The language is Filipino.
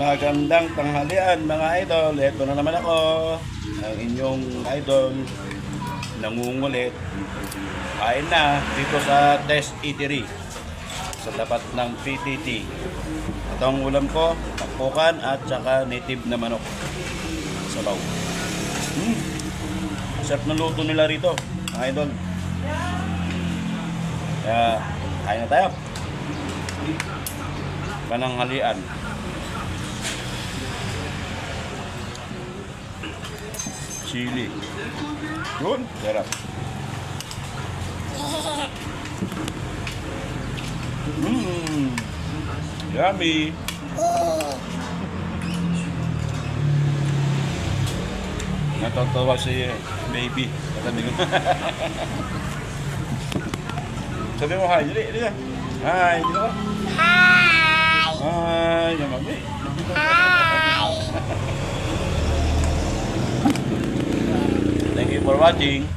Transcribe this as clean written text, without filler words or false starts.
Magandang tanghalian mga idol. Ito na naman ako, ang inyong idol, nangungulit. Kain na dito sa Test Eatery sa tapat ng PTT. Ito ang ulam ko, takpukan at saka native na manok. Sabaw. Sarap ng luto nila rito mga idol. Kaya kain na tayo. Pananghalian. Chili. Yun, sarap. Yummy. Natatawa si baby. Katabi ko. Sabi mo hi, dali, dali. Hi, dito ka. Hi! Hi, yummy. Hi! Thank you for watching.